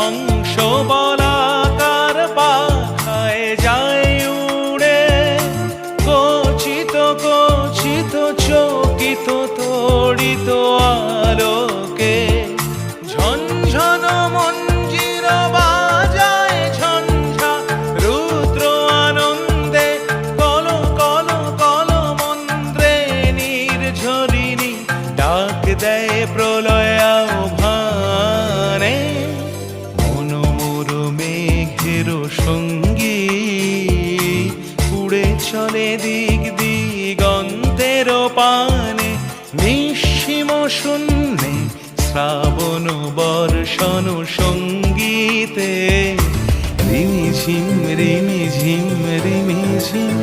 হংস বলাকার পাখায় যায় উড়ে, কচিত কচিত চকিত তড়িত আলোকে ঝনঝন মঞ্জির বাজায় ঝঞ্ঝা রুদ্র আনন্দে, কল কল কল মন্ত্রে নির্ঝরিণী ডাক দেয় প্রলয় আহ্বানে। মনোমোর মেঘের সঙ্গী উড়ে চলে দিক দিগন্তের পানে, নিঃসীম শূন্যে শ্রাবণ বর্ষণ সঙ্গীতে রিমিঝিম রিমিঝিম রিমিঝিম।